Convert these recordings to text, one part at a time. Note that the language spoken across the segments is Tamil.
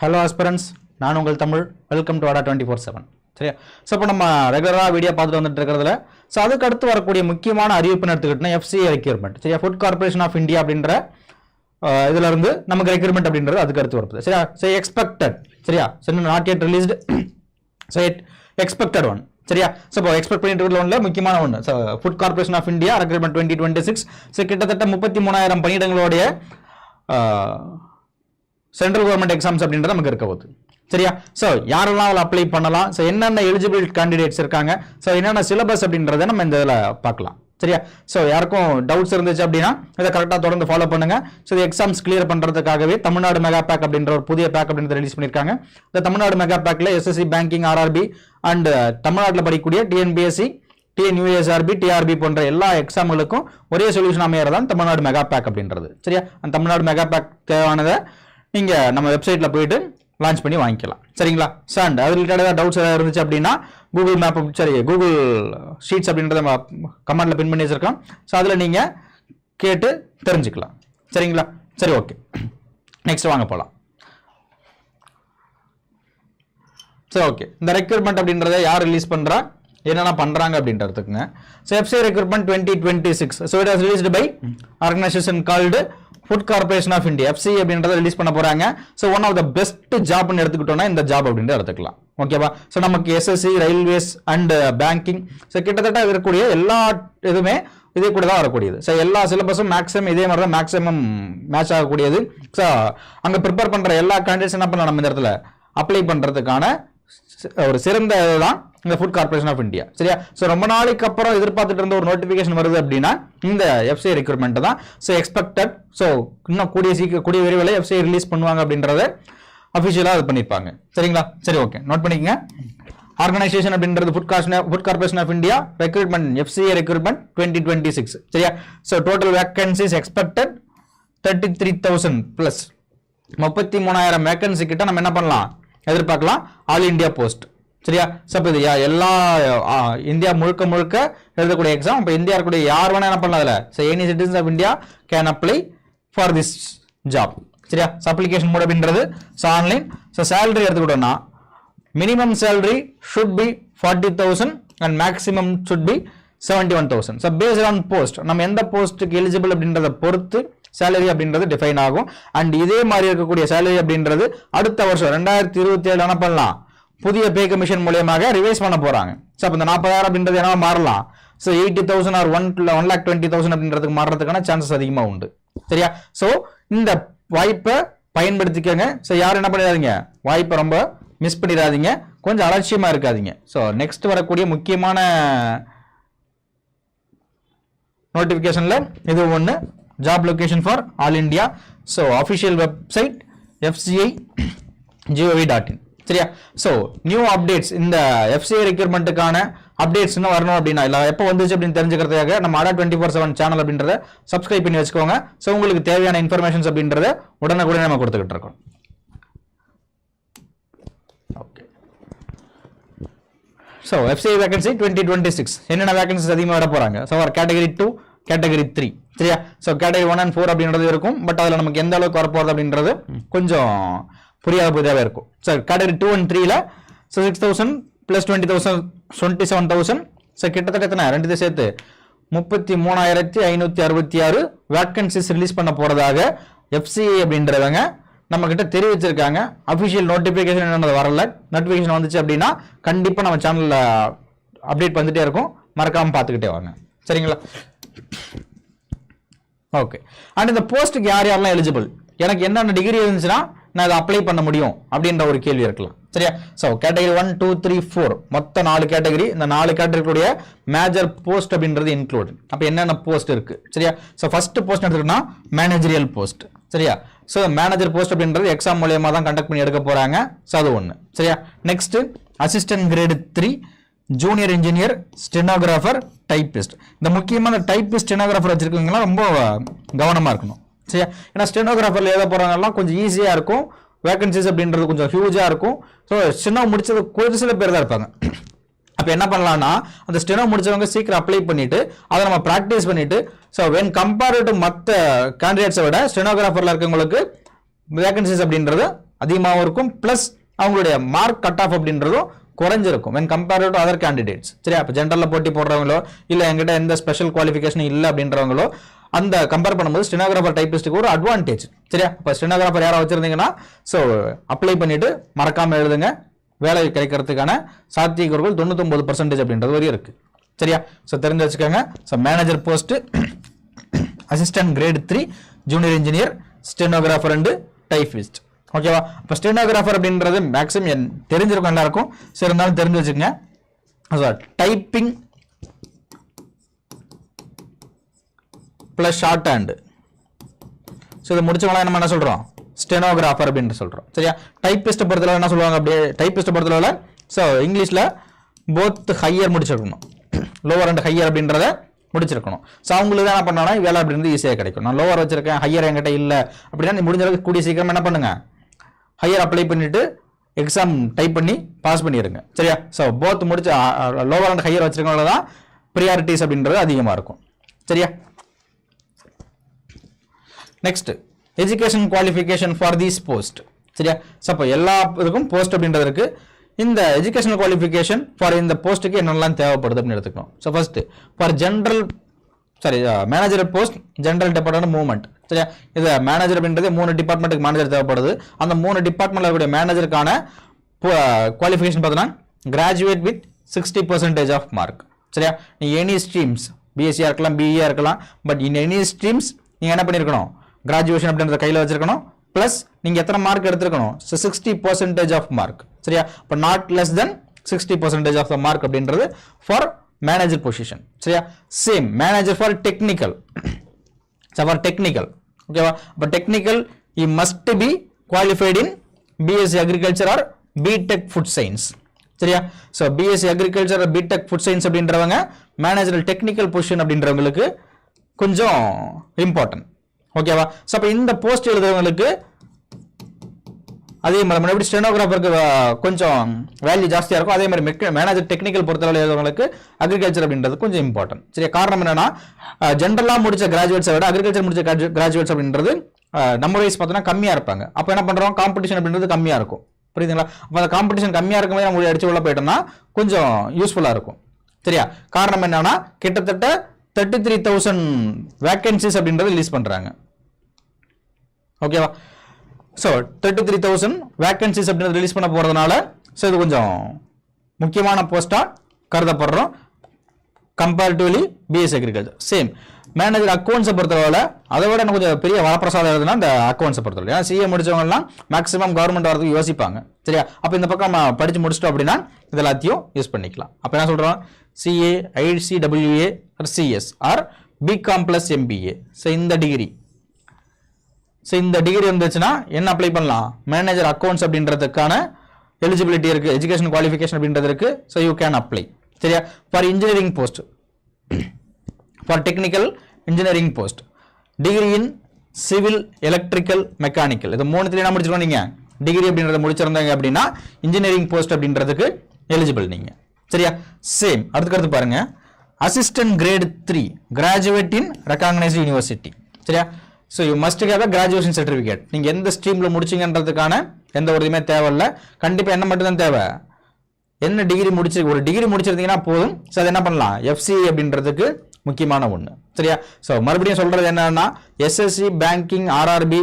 ஹலோ ஆஸ்பிரன்ஸ், நான் உங்கள் தமிழ். Welcome to ADA 24/7. சரியா? ஸோ இப்போ நம்ம ரெகுலராக வீடியோ பார்த்துட்டு வந்துட்டு இருக்கிறதுல ஸோ அதுக்கு அடுத்து வரக்கூடிய முக்கியமான அறிவிப்புன்னு எடுத்துக்கிட்டோம்னா FCA ரெக்யூர்மெண்ட். சரியா? ஃபுட் கார்பரேஷன் ஆஃப் இந்தியா அப்படின்ற இதுல இருந்து நமக்கு ரெக்யூர்மெண்ட் அப்படின்றது அதுக்கு அடுத்து வருது. சரியா? So expected. சரியா? So not yet released. So expected one. சரியா? ஸோ இப்போ எக்ஸ்பெக்ட் பண்ணிட்டு இருக்கிற ஒன்றில் முக்கியமான ஒன்று so food corporation of India requirement 2026. So கிட்டத்தட்ட 33,000 பணியிடங்களுடைய சென்ட்ரல் கவர்மெண்ட் எக்ஸாம்ஸ் அப்படின்றது நமக்கு இருக்க போகுது. சரியா? ஸோ யாரெல்லாம் அதில் அப்ளை பண்ணலாம், ஸோ என்னென்ன எலிஜிபிள் கேண்டிடேட்ஸ் இருக்காங்க, ஸோ என்னென்ன சிலபஸ் அப்படின்றத நம்ம இந்த இதில் பார்க்கலாம். சரியா? ஸோ யாருக்கும் டவுட்ஸ் இருந்துச்சு அப்படின்னா இதை கரெக்டாக தொடர்ந்து ஃபாலோ பண்ணுங்க. ஸோ இது எக்ஸாம்ஸ் கிளியர் பண்ணுறதுக்காகவே தமிழ்நாடு மெகா பேக் அப்படின்ற ஒரு புதிய பேக் அப்படின்றத ரிலீஸ் பண்ணியிருக்காங்க. இந்த தமிழ்நாடு மெகா பேக்கில் SSC பேங்கிங், RRB அண்ட் தமிழ்நாட்டில் படிக்கக்கூடிய TNPSC, TNUSRB, TRB போன்ற எல்லா எக்ஸாம்களுக்கும் ஒரே சொல்யூஷன் அமையறதான் தமிழ்நாடு மெகா பேக் அப்படின்றது. சரியா? அந்த தமிழ்நாடு மெகா பேக் தேவையானதை நீங்கள் நம்ம வெப்சைட்டில் போயிட்டு லான்ச் பண்ணி வாங்கிக்கலாம். சரிங்களா? அண்ட் அது ரிலேட்டடாக டவுட்ஸ் ஏதாவது இருந்துச்சு அப்படின்னா கூகுள் மேப், சரி கூகுள் ஷீட்ஸ் அப்படின்றத கமெண்ட்ல பின் பண்ணி வச்சிருக்கோம். ஸோ அதில் நீங்கள் கேட்டு தெரிஞ்சுக்கலாம். சரிங்களா? சரி, ஓகே. நெக்ஸ்ட் வாங்க போகலாம். சரி, ஓகே. இந்த ரெக்ரூட்மெண்ட் அப்படின்றத யார் ரிலீஸ் பண்ணுறா, என்னென்ன பண்ணுறாங்க அப்படின்றதுக்குங்க. So FCA recruitment 2026. So it was released by organisation called food corporation of India. FCA அப்படின்றத ரிலீஸ் பண்ண போறாங்க. So one of the best ஜாப்னு எடுத்துக்கிட்டோம்னா இந்த ஜாப் அப்படின்றத எடுத்துக்கலாம். ஓகேவா? ஸோ நமக்கு SSC, railways and banking, so கிட்டத்தட்ட இருக்கக்கூடிய எல்லா இதுவுமே இதே கூட தான் வரக்கூடியது. ஸோ எல்லா சிலபஸும் மேக்ஸிமம் இதே மாதிரி தான் மேக்ஸிமம் மேட்ச் ஆகக்கூடியது. ஸோ அங்கே ப்ரிப்பேர் பண்ணுற எல்லா கேண்டிடேட்ஸ் என்ன பண்ணலாம், நம்ம இந்த இடத்துல அப்ளை பண்ணுறதுக்கான ஒரு சிறந்த இதுதான் இந்த ஃபுட் கார்பரேஷன் ஆஃப் இந்தியா. சரியா? ஸோ ரொம்ப நாளைக்கு அப்புறம் எதிர்பார்த்துட்டு இருந்த ஒரு நோட்டிஃபிகேஷன் வருது அப்படின்னா இந்த FCA ரெக்ரூட்மெண்ட் தான். So expected. ஸோ இன்னும் கூடிய விரைவில் FCA ரிலீஸ் பண்ணுவாங்க அப்படின்றத அஃபிஷியலாக அது பண்ணியிருப்பாங்க. சரிங்களா? சரி, ஓகே. நோட் பண்ணிக்கங்க. ஆர்கனைசேஷன் அப்படின்றது food corporation of India recruitment FCA recruitment 2026. சரியா? So total vacancies expected 33,000 plus 33,000 vacancy கிட்ட நம்ம என்ன பண்ணலாம், எதிர்பார்க்கலாம். All India post. சரியா? சோ இது எல்லா இந்தியா முழுக்க எழுதக்கூடிய எக்ஸாம். இப்போ இந்தியா இருக்கக்கூடிய யார் வேணா என்ன பண்ணலாம் அதுல. So any citizens of India can apply for this job. சரியா? அப்ளிகேஷன் மோட் அப்படின்றது ஸோ ஆன்லைன். ஸோ சேலரி எடுத்துக்கிட்டோம்னா minimum salary should be 40,000 and maximum should be 71,000. So based on post, நம்ம எந்த போஸ்ட்டுக்கு எலிஜிபிள் அப்படின்றத பொறுத்து சேலரி அப்படின்றது டிஃபைன் ஆகும். அண்ட் இதே மாதிரி இருக்கக்கூடிய சேலரி அப்படின்றது அடுத்த வருஷம் 2027 என்ன பண்ணலாம், புதிய பே கமிஷன் மூலமாக ரிவைஸ் பண்ண போறாங்க. ஸோ அப்போ இந்த 40,000 அப்படின்றது என்ன மாறலாம். ஸோ 80,000 ஆர் 1,20,000 அப்படின்றதுக்கு மாறுறதுக்கான சான்சஸ் அதிகமாக உண்டு. சரியா? ஸோ இந்த வாய்ப்பை பயன்படுத்திக்கங்க. ஸோ யாரும் என்ன பண்ணிடாதீங்க, வாய்ப்பை ரொம்ப மிஸ் பண்ணிடாதீங்க, கொஞ்சம் அலட்சியமா இருக்காதீங்க. ஸோ நெக்ஸ்ட் வரக்கூடிய முக்கியமான நோட்டிஃபிகேஷன்ல இது ஒன்று, job location for all India. So official website fci.gov.in. சரியா? ஸோ நியூ அப்டேட்ஸ், இந்த FCA ரெக்ரூட்மெண்ட்டுக்கான அப்டேட்ஸ் இன்னும் வரணும் அப்படின்னா இல்லை எப்போ வந்துச்சு அப்படின்னு தெரிஞ்சுக்கிறதுக்காக நம்ம ADA 24/7 சேனல் அப்படின்றத சப்ஸ்கிரைப் பண்ணி வச்சுக்கோங்க. ஸோ உங்களுக்கு தேவையான இன்ஃபர்மேஷன்ஸ் அப்படின்றத உடனுக்குடன் நம்ம கொடுத்துக்கிட்டு இருக்கோம். ஓகே. ஸோ FCA வேகன்சி 2026 என்னென்ன வேகன்சிஸ் அதிகமாக வர போறாங்க. So category 2, category 3. சரியா? ஸோ கேட்டகரி 1 and 4 அப்படின்றது இருக்கும். பட் அதில் நமக்கு எந்த அளவுக்கு வரப்போகுது அப்படின்றது கொஞ்சம் புரியாத புதிதாக இருக்கும். ஸோ கேட்டகரி 2 and 3ல ஸோ 6,000 + 20,000 27,000. ஸோ கிட்டத்தட்ட எத்தனை ரெண்டு சேர்த்து 33,566 வேக்கன்சிஸ் ரிலீஸ் பண்ண போறதாக FCA அப்படின்றவங்க நம்ம கிட்ட தெரிவிச்சிருக்காங்க. அஃபிஷியல் நோட்டிஃபிகேஷன் என்னென்ன வரல. நோட்டிஃபிகேஷன் வந்துச்சு அப்படின்னா கண்டிப்பாக நம்ம சேனலில் அப்டேட் வந்துட்டே இருக்கும், மறக்காமல் பார்த்துக்கிட்டே வாங்க. சரிங்களா? ஓகே. அண்ட் இந்த போஸ்ட்டுக்கு யார் யாரெல்லாம் எலிஜிபிள், எனக்கு என்னென்ன டிகிரி இருந்துச்சுன்னா நான் அதை அப்ளை பண்ண முடியும் அப்படின்ற ஒரு கேள்வி இருக்கலாம். சரியா? ஸோ கேட்டகரி 1, 2, 3, 4 மொத்தம் 4 கேட்டகரி. இந்த 4 கேட்டகரியுடைய மேஜர் போஸ்ட் அப்படின்றது இன்க்ளூட். அப்போ என்னென்ன போஸ்ட் இருக்கு. சரியா? ஸோ ஃபர்ஸ்ட் போஸ்ட் எடுத்துக்கிட்டோம்னா மேனேஜரியல் போஸ்ட். சரியா? ஸோ மேனேஜர் போஸ்ட் அப்படின்றது எக்ஸாம் மூலியமாக தான் கண்டக்ட் பண்ணி எடுக்க போறாங்க. ஸோ அது ஒன்று. சரியா? Next assistant grade 3, junior engineer, stenographer, typist. இந்த முக்கியமான டைப்பிஸ்ட், ஸ்டெனோகிராஃபர் வச்சிருக்கவங்கலாம் ரொம்ப கவனமா இருக்கணும். சரியா? ஏன்னா ஸ்டெனோகிராஃபர்ல எழுத போறாங்கலாம் கொஞ்சம் ஈஸியா இருக்கும், வேகன்சிஸ் அப்படின்றது கொஞ்சம் ஹியூஜா இருக்கும். ஸோ ஸ்டெனோ முடிச்சது கொஞ்சம் சில பேர் தான் இருப்பாங்க. அப்போ என்ன பண்ணலாம்னா அந்த ஸ்டெனோ முடிச்சவங்க சீக்கிரம் அப்ளை பண்ணிட்டு அதை நம்ம ப்ராக்டிஸ் பண்ணிட்டு ஸோ வென் கம்பேர்டு டு மற்ற கேண்டிடேட்ஸை விட ஸ்டெனோகிராஃபர்ல இருக்கவங்களுக்கு வேகன்சிஸ் அப்படின்றது அதிகமாகவும் இருக்கும், ப்ளஸ் அவங்களுடைய மார்க் கட் ஆஃப் அப்படின்றதும் குறைஞ்சிருக்கும் when compared to other candidates. சரியா? அப்போ ஜென்ரலில் போட்டி போடுறவங்களோ இல்லை என்கிட்ட எந்த ஸ்பெஷல் குவாலிஃபிகேஷன் இல்லை அப்படின்றவங்களோ அந்த கம்பேர் பண்ணும்போது ஸ்டெனோகிராஃபர் டைப்பிஸ்ட்டுக்கு ஒரு அட்வான்டேஜ். சரியா? இப்போ ஸ்டெனோகிராஃபர் யாராவது வச்சிருந்தீங்கன்னா ஸோ அப்ளை பண்ணிட்டு மறக்காமல் எழுதுங்க, வேலை கிடைக்கிறதுக்கான சாத்தியக்கூறுகள் 99% அப்படின்றது வரையும் இருக்கு. சரியா? ஸோ தெரிஞ்சு வச்சுக்கோங்க. So manager post, assistant grade 3, junior engineer, stenographer and typist. ஓகேவா? இப்போ ஸ்டெனோகிராஃபர் அப்படின்றது மேக்ஸிமம் தெரிஞ்சிருக்கும் எல்லாருக்கும். ஸோ இருந்தாலும் தெரிஞ்சு வச்சுக்கோங்க. Typing plus short hand. So இதை முடிச்சவங்களாம் நம்ம என்ன சொல்கிறோம்? ஸ்டெனோகிராஃபர் அப்படின்னு சொல்கிறோம். சரியா? டைப்பிஸ்ட்டை பொறுத்தளவு என்ன சொல்லுவாங்க? அப்படியே டைப்பிஸ்ட்டை பொறுத்தளவில் ஸோ இங்கிலீஷில் போத் ஹையர் முடிச்சிருக்கணும், லோவர் அண்ட் ஹையர் அப்படின்றத முடிச்சிருக்கணும். ஸோ அவங்களுக்கு தான் என்ன பண்ணோன்னா வேலை அப்படின்றது ஈஸியாக கிடைக்கும். நான் லோவர் வச்சிருக்கேன், ஹையர் என்கிட்ட இல்லை அப்படின்னா நீ முடிஞ்ச அளவுக்கு கூடிய சீக்கிரம் என்ன பண்ணுங்க, ஹையர் அப்ளை பண்ணிட்டு எக்ஸாம் டைப் பண்ணி பாஸ் பண்ணிடுங்க. சரியா? ஸோ போத் முடிச்சு லோவர் அண்ட் ஹையர் வச்சிருக்கவங்கள தான் ப்ரியாரிட்டிஸ் அப்படின்றது அதிகமாக இருக்கும். சரியா? Next education qualification for these post. சரியா? ஸோ அப்போ எல்லா இதுக்கும் போஸ்ட் அப்படின்றது இருக்கு. இந்த எஜுகேஷனல் குவாலிஃபிகேஷன் ஃபார் இந்த போஸ்ட்டுக்கு என்னெல்லாம் தேவைப்படுது அப்படின்னு எடுத்துக்கணும். So first for general manager post general department movement. சரியா? இது மேனேஜர் அப்படின்றது 3 டிபார்ட்மெண்ட்டுக்கு மேனேஜர் தேவைப்படுது. அந்த 3 டிபார்ட்மெண்ட்ல இருக்கக்கூடிய மேனேஜருக்கான குவாலிஃபிகேஷன் பார்த்தீங்கன்னா கிராஜுவேட் வித் 60% ஆஃப் மார்க். சரியா? நீ எனி ஸ்ட்ரீம்ஸ் பிஎஸ்சியாக இருக்கலாம், பிஇஆ இருக்கலாம், பட் இன் எனி ஸ்ட்ரீம்ஸ் நீங்கள் என்ன பண்ணியிருக்கணும்? கிராஜுவேஷன் அப்படின்றத கையில் வச்சிருக்கணும். ப்ளஸ் நீங்கள் எத்தனை மார்க் எடுத்துருக்கணும்? 60% of mark. சரியா? இப்போ not less than 60% of the mark அப்படின்றது ஃபார் மேனேஜர் பொசிஷன். சரியா? Same manager for technical. For technical ஓகேவா? அப்போ technical you must be qualified in BSc agriculture or BTech food science. சரியா? So BSc agriculture or BTech food science அப்படின்றவங்க மேனேஜர் டெக்னிக்கல் பொசிஷன் அப்படின்றவங்களுக்கு கொஞ்சம் இம்பார்ட்டன்ட். ஓகேவா? ஸோ அப்போ இந்த போஸ்ட் எழுதுறவங்களுக்கு அதே மாதிரி எப்படி ஸ்டெனோகிராஃபருக்கு கொஞ்சம் வேல்யூ ஜாஸ்தியாக இருக்கும், அதே மாதிரி மேனேஜர் டெக்னிக்கல் பொறுத்தளவு எழுதுறவங்களுக்கு அக்ரிகல்ச்சர் அப்படின்றது கொஞ்சம் இம்பார்ட்டன்ட். சரியா? காரணம் என்னன்னா ஜென்ரலாக முடிச்ச கிராஜுவேட்ஸை விட அக்ரிகல்ச்சர் முடிச்ச கிராஜுவேட்ஸ் அப்படின்றது நம்பர் வைஸ் பார்த்தோன்னா கம்மியாக இருப்பாங்க. அப்போ என்ன பண்ணுறோம்? காம்படிஷன் அப்படின்றது கம்மியாக இருக்கும். புரியுதுங்களா? அப்போ அந்த காம்படிஷன் கம்மியாக இருக்கும்போது நம்ம அடிச்சு உள்ள போயிட்டோம்னா கொஞ்சம் யூஸ்ஃபுல்லாக இருக்கும். சரியா? காரணம் என்னன்னா கிட்டத்தட்ட 33,000 வேக்கன்சிஸ் அப்படின்றது ரிலீஸ் பண்ணுறாங்க. ஓகேவா? ஸோ 33,000 வேக்கன்சிஸ் அப்படின்றது ரிலீஸ் பண்ண போகிறதுனால ஸோ இது கொஞ்சம் முக்கியமான போஸ்ட்டாக கருதப்படுறோம் comparatively BSc agriculture. Same manager அக்கௌண்ட்ஸை பொறுத்தவரை அதை விட எனக்கு கொஞ்சம் பெரிய வரப்பிரசாதம் எழுதுனா இந்த அக்கௌண்ட்ஸை பொறுத்தவரை. ஏன்னா சிஏ முடிச்சவங்கலாம் மேக்ஸிமம் கவர்மெண்ட் வரதுக்கு யோசிப்பாங்க. சரியா? அப்போ இந்த பக்கம் நம்ம படித்து முடிச்சிட்டோம் அப்படின்னா இது எல்லாத்தையும் யூஸ் பண்ணிக்கலாம். அப்போ என்ன சொல்கிறோம்? CA, ICWA or CS or BCom plus MBA. So இந்த டிகிரி வந்துச்சுன்னா என்ன அப்ளை பண்ணலாம்? மேனேஜர் அக்கௌண்ட்ஸ் அப்படின்றதுக்கான எலிஜிபிலிட்டி இருக்கு, எஜுகேஷன் குவாலிஃபிகேஷன் அப்படின்றது இருக்கு. So you can apply. சரியா? For engineering post, for technical engineering post, degree in civil, electrical, mechanical, இது 3 என்ன முடிச்சிருக்கோம்? நீங்க டிகிரி அப்படின்றத முடிச்சிருந்தாங்க அப்படின்னா இன்ஜினியரிங் போஸ்ட் அப்படின்றதுக்கு எலிஜிபிள் நீங்க. சரியா? சேம் அடுத்து பாருங்க, assistant grade 3 graduate in recognised university. சரியா? So you must have a graduation certificate. நீங்கள் எந்த ஸ்ட்ரீமில் முடிச்சிங்கன்றதுக்கான எந்த ஒரு இதுவுமே தேவையில்லை. கண்டிப்பாக என்ன மட்டும்தான் தேவை? என்ன டிகிரி ஒரு டிகிரி முடிச்சிருந்தீங்கன்னா போதும். ஸோ அது என்ன பண்ணலாம்? எஃப்சிஏ அப்படின்றதுக்கு முக்கியமான ஒன்று. சரியா? ஸோ மறுபடியும் சொல்கிறது என்னன்னா எஸ்எஸ்சி, பேங்கிங், ஆர்ஆர்பி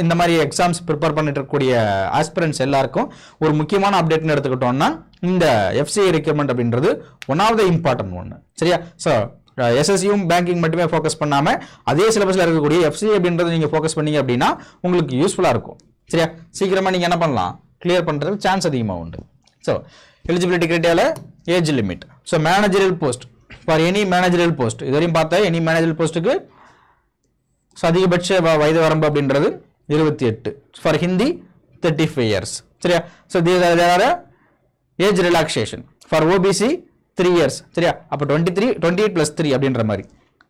இந்த மாதிரி எக்ஸாம்ஸ் ப்ரிப்பேர் பண்ணிட்டு இருக்கக்கூடிய ஆஸ்பிரன்ஸ் எல்லாருக்கும் ஒரு முக்கியமான அப்டேட்னு எடுத்துக்கிட்டோம்னா இந்த எஃப்சிஏ ரெக்யர்மெண்ட் அப்படின்றது ஒன் ஆஃப் த இம்பார்ட்டன்ட் ஒன்று. சரியா? ஸோ எஸ்எஸ்சியும் பேங்கிங் மட்டுமே ஃபோக்கஸ் பண்ணாமல் அதே சிலபஸில் இருக்கக்கூடிய எஃப்சிஏ அப்படின்றது நீங்கள் ஃபோக்கஸ் பண்ணீங்க அப்படின்னா உங்களுக்கு யூஸ்ஃபுல்லாக இருக்கும். சரியா? சீக்கிரமாக நீங்கள் என்ன பண்ணலாம்? கிளியர் பண்ணுறதுக்கு சான்ஸ் அதிகமாக உண்டு. ஸோ எலிஜிபிலிட்டி கிரைட்டீரியாவில் age limit. So managerial post for any managerial post இதுவரையும் பார்த்தா எனி மேனேஜரியல் போஸ்ட்டுக்கு அதிகபட்ச வயது வரம்பு அப்படின்றது 28. For Hindi 35 years. சரியா? So age relaxation for OBC 3 years. சரியா? அப்போ 28 + 3 அப்படின்ற மாதிரி.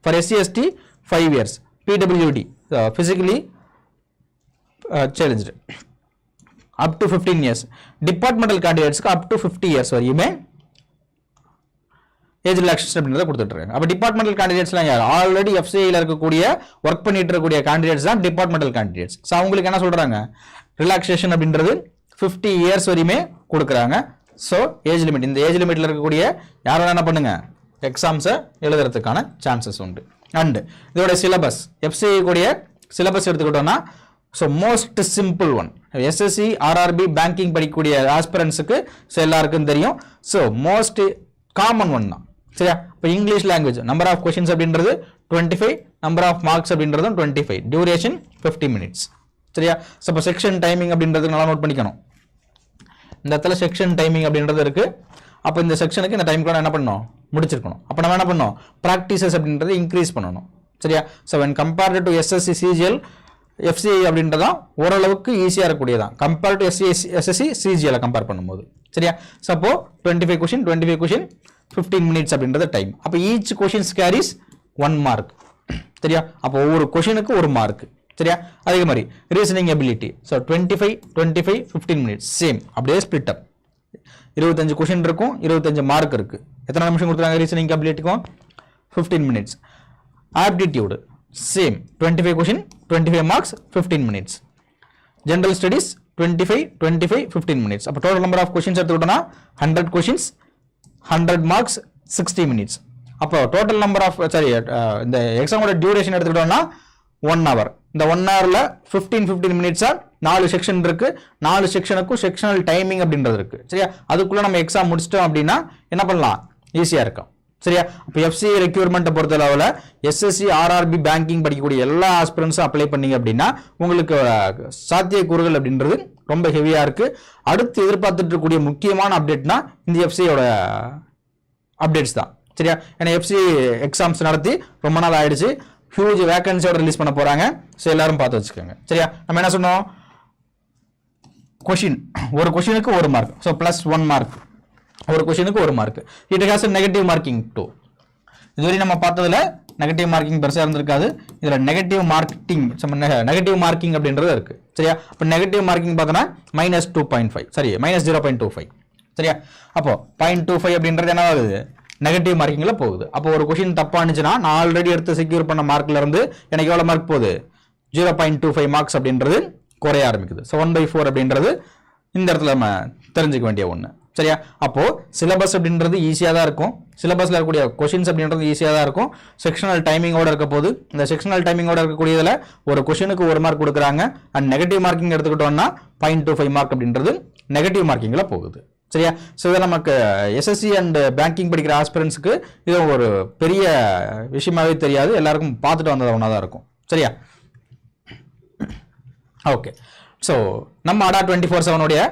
For SC ST 5 years. பிடபிள்யூடி physically challenged up to 15 years. Departmental கேண்டிடேட்ஸ்க்கு அப் டு 50 years வரையுமே ஏஜ் ரிலாக்ஸேஷன் அப்படின்றத கொடுத்துட்டு இருக்காங்க. அப்போ டிபார்ட்மெண்டல் கேண்டிடேட்ஸ்லாம் யார்? ஆல்ரெடி எஃப்சிஐல இருக்கக்கூடிய ஒர்க் பண்ணிட்டு இருக்கக்கூடிய கேண்டிடேட்ஸ் தான் டிபார்ட்மெண்டல் கேண்டிடேட்ஸ். ஸோ அவங்களுக்கு என்ன சொல்றாங்க, ரிலாக்ஸேஷன் அப்படின்றது 50 இயர்ஸ் வரையுமே கொடுக்குறாங்க. ஸோ ஏஜ் லிமிட், இந்த ஏஜ் லிமிட்ல இருக்கக்கூடிய யாரும் என்ன பண்ணுங்க, எக்ஸாம்ஸை எழுதுறதுக்கான சான்சஸ் உண்டு. அண்ட் இதோட சிலபஸ், எஃப்சிஐ கூடிய சிலபஸ் எடுத்துக்கிட்டோம்னா, so most simple one, SSC RRB banking படிக்கக்கூடிய ஆஸ்பிரன்ஸுக்கு ஸோ எல்லாருக்கும் தெரியும். ஸோ மோஸ்ட் காமன் ஒன் தான். சரியா? இப்போ English language number of questions அப்படின்றது 25, நம்பர் ஆஃப் மார்க்ஸ் அப்படின்றதும் 25, டியூரேஷன் 50 மினிட்ஸ். சரியா? ஸோ இப்போ செக்ஷன் டைமிங் அப்படின்றது நல்லா நோட் பண்ணிக்கணும். இந்த இடத்துல செக்ஷன் டைமிங் அப்படின்றது இருக்கு. அப்போ இந்த செக்ஷனுக்கு இந்த டைம்க்குள்ள என்ன பண்ணணும், முடிச்சிருக்கணும். அப்போ நம்ம என்ன பண்ணணும், ப்ராக்டிசஸ் அப்படின்றது இன்க்ரீஸ் பண்ணணும். சரியா? So when compared to SSC CGL, FCI அப்படின்றதான் ஓரளவுக்கு ஈஸியாக இருக்கக்கூடியதான் compare to SSC CGL compare பண்ணும்போது. சரியா? ஸோ அப்போ 25 கொஷின் 15 மினிட்ஸ் அப்படின்றது டைம். அப்போ ஈச் கொஷின்ஸ் கேரிஸ் 1 மார்க். சரியா? அப்போ ஒவ்வொரு கொஷினுக்கு 1 மார்க். சரியா? அதே மாதிரி reasoning ability, so 25 15 minutes same, அப்படியே ஸ்பிளிட் அப். 25 கொஷின் இருக்கும், 25 மார்க் இருக்கு. எத்தனை நிமிஷம் கொடுத்துருக்காங்க ரீசனிங் எபிலிட்டிக்கும்? 15 minutes. Aptitude same, 25 question 25 marks 15 minutes. General studies 25 15 minutes. அப்போ டோட்டல் நம்பர் ஆஃப் கொஷின்ஸ் எடுத்துக்கிட்டோம்னா 100 கொஷின்ஸ் 100 மார்க்ஸ் 60 மினிட்ஸ். அப்போ டோட்டல் நம்பர் ஆஃப் இந்த எக்ஸாமோட டியூரேஷன் எடுத்துக்கிட்டோம்னா 1 hour. இந்த 1 hourல 15 மினிட்ஸா 4 செக்ஷன் இருக்கு. 4 செக்ஷனுக்கும் செக்ஷனல் டைமிங் அப்படின்றது இருக்கு. சரியா? அதுக்குள்ள நம்ம எக்ஸாம் முடிச்சிட்டோம் அப்படின்னா என்ன பண்ணலாம், ஈஸியா இருக்கும். சரியா? அப்போ எஃப்சிஐ ரெக்யூர்மெண்ட்டை பொறுத்தளவில் எஸ்எஸ்சி ஆர்ஆர்பி பேங்கிங் படிக்கக்கூடிய எல்லா ஆஸ்பிரன்ஸும் அப்ளை பண்ணீங்க அப்படின்னா உங்களுக்கு சாத்தியக்கூறுகள் அப்படின்றது ரொம்ப ஹெவியா இருக்கு. அடுத்து எதிர்பார்த்துட்டு இருக்கக்கூடிய முக்கியமான அப்டேட்னா இந்த எஃப்சிஐயோட அப்டேட்ஸ் தான். சரியா? ஏன்னா எஃப்சிஐ எக்ஸாம்ஸ் நடத்தி ரொம்ப நாள் ஆயிடுச்சு. ஹியூஜ் வேகன்சியோட ரிலீஸ் பண்ண போறாங்க. ஸோ எல்லாரும் பார்த்து வச்சுக்கோங்க. சரியா? நம்ம என்ன சொன்னோம், கொஷின் ஒரு கொஷினுக்கு 1 மார்க், ஸோ ப்ளஸ் 1 மார்க். ஒரு கொஷினுக்கு 1 mark. It has negative marking too. இதுவரை நம்ம பார்த்ததுல நெகட்டிவ் மார்க்கிங் பெருசாக இருந்திருக்காது. இதுல நெகட்டிவ் மார்க்கிங் அப்படின்றது இருக்கு. சரியா? இப்போ நெகட்டிவ் மார்க்கிங் பார்த்தோன்னா -2.5, சரி -0.25. சரியா? அப்போ 0.25 அப்படின்றது என்ன ஆகுது, நெகட்டிவ் மார்க்கிங்ல போகுது. அப்போ ஒரு கொஷின் தப்பானுச்சுன்னா நான் ஆல்ரெடி எடுத்து செக்யூர் பண்ண மார்க்ல இருந்து எனக்கு எவ்வளவு மார்க் போகுது, 0.25 மார்க்ஸ் அப்படின்றது குறைய ஆரம்பிக்குது. ஸோ 1/4 அப்படின்றது இந்த இடத்துல நம்ம தெரிஞ்சுக்க வேண்டிய ஒன்று. சரியா? அப்போ சிலபஸ் அப்படின்றது ஈஸியாக தான் இருக்கும். சிலபஸ்ல இருக்கக்கூடிய கொஷின்ஸ் அப்படின்றது ஈஸியாக தான் இருக்கும். செக்ஷனல் டைமிங்கோட இருக்க போது இந்த செக்ஷனல் டைமிங்கோட இருக்கக்கூடியதுல ஒரு கொஷினுக்கு 1 மார்க் கொடுக்குறாங்க. அண்ட் நெகட்டிவ் மார்க்கிங் எடுத்துக்கிட்டோம்னா 0.25 மார்க் அப்படின்றது நெகட்டிவ் மார்க்கிங்ல போகுது. சரியா? ஸோ இதை நமக்கு எஸ்எஸ்சி அண்ட் பேங்கிங் படிக்கிற ஆஸ்பிரன்ஸுக்கு இது ஒரு பெரிய விஷயமாவே தெரியாது. எல்லாருக்கும் பார்த்துட்டு வந்தது ஒன்றா தான் இருக்கும். சரியா? ஓகே. ஸோ நம்ம அடா 24/7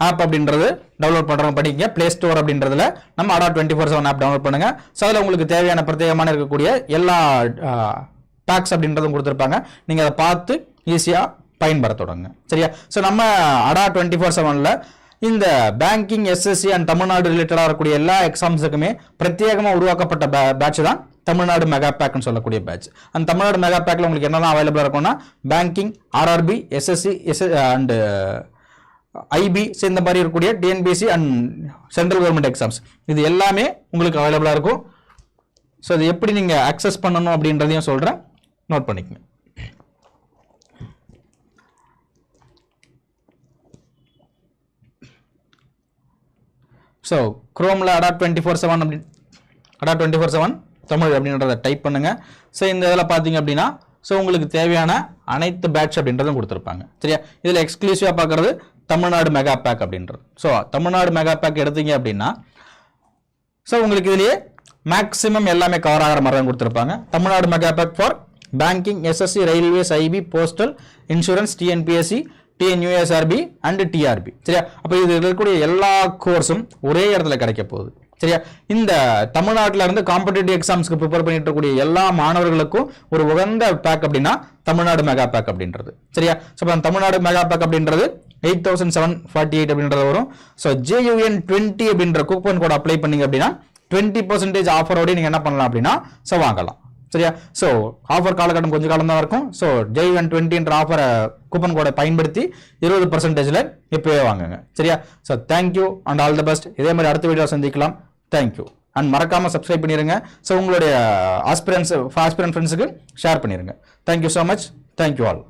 ஆப் அப்படின்றது டவுன்லோட் பண்ணுறவங்க படிங்க. பிளே ஸ்டோர் அப்படின்றதுல நம்ம அடா 24/7 ஆப் டவுன்லோட் பண்ணுங்க. ஸோ அதில் உங்களுக்கு தேவையான பிரத்யேகமான இருக்கக்கூடிய எல்லா பேக்ஸ் அப்படின்றதும் கொடுத்துருப்பாங்க. நீங்கள் அதை பார்த்து ஈஸியாக பயன்படுத்த தொடங்க. சரியா? ஸோ நம்ம அடா 24/7 இந்த பேங்கிங், எஸ்எஸ்சி அண்ட் தமிழ்நாடு ரிலேட்டடாக இருக்கக்கூடிய எல்லா எக்ஸாம்ஸுக்குமே பிரத்யேகமாக உருவாக்கப்பட்ட பேட்ச் தான் தமிழ்நாடு மெகா பேக்னு சொல்லக்கூடிய பேட்ச். அந்த தமிழ்நாடு மெகா பேக்கில் உங்களுக்கு என்னெல்லாம் அவைலபிளாக இருக்கும்னா banking, RRB, SSC and IP இந்த மாதிரி இருக்கக்கூடிய TNPSC and central government exams இது எல்லாமே உங்களுக்கு அவைலபிளாக இருக்கும். ஸோ இது எப்படி நீங்கள் அக்சஸ் பண்ணணும் அப்படின்றதையும் சொல்கிறேன், நோட் பண்ணிக்கங்க. ஸோ குரோமில் அடா 24/7 அப்படி அடா 24/7 தமிழ் அப்படின்றத டைப் பண்ணுங்க. ஸோ இந்த இதில் பார்த்தீங்க அப்படின்னா ஸோ உங்களுக்கு தேவையான அனைத்து பேட்ச் அப்படின்றதும் கொடுத்துருப்பாங்க. சரியா? இதில் எக்ஸ்க்ளூசிவாக பார்க்குறது தமிழ்நாடு மெகா பேக் அப்படின்றது. ஸோ தமிழ்நாடு மெகா பேக் எடுத்தீங்க அப்படின்னா ஸோ உங்களுக்கு இதுலேயே மேக்ஸிமம் எல்லாமே கவர் ஆகிற மாதிரி தான் கொடுத்துருப்பாங்க. Tamil Nadu mega pack for banking, SSC, railways, IB, postal, insurance, TNPSC, TNUSRB and TRB. சரியா? அப்போ இது இருக்கக்கூடிய எல்லா கோர்ஸும் ஒரே இடத்துல கிடைக்க போகுது. சரியா? இந்த தமிழ்நாட்டில இருந்து காம்படிட்டிவ் எக்ஸாம்ஸ்க்கு ப்ரிப்பேர் பண்ணிட்டு இருக்கக்கூடிய எல்லா மாணவர்களுக்கும் ஒரு உகந்த பேக் அப்படின்னா தமிழ்நாடு மெகா பேக் அப்படின்றது. சரியா? ஸோ தமிழ்நாடு மெகா பேக் அப்படின்றது 8748 அப்படின்றது வரும். ஸோ JUN20 அப்படின்ற கூப்பன் கோட் அப்ளை பண்ணீங்க அப்படின்னா 20% ஆஃபரோட நீங்க என்ன பண்ணலாம் அப்படின்னா ஸோ வாங்கலாம். சரியா? ஸோ ஆஃபர் காலகட்டம் கொஞ்சம் காலம் தான் இருக்கும். ஸோ JUN20 ஆஃபரை கூப்பன் கோடை பயன்படுத்தி 20% இப்பவே வாங்குங்க. சரியா? So thank you and all the best. இதே மாதிரி அடுத்த வீடியோ சந்திக்கலாம். தேங்க்யூ. அண்ட் மறக்காமல் சப்ஸ்கிரைப் பண்ணிடுங்க. ஸோ உங்களுடைய ஆஸ்பிரன்ட் ஃப்ரெண்ட்ஸுக்கு ஷேர் பண்ணிடுங்க. Thank you so much. Thank you all.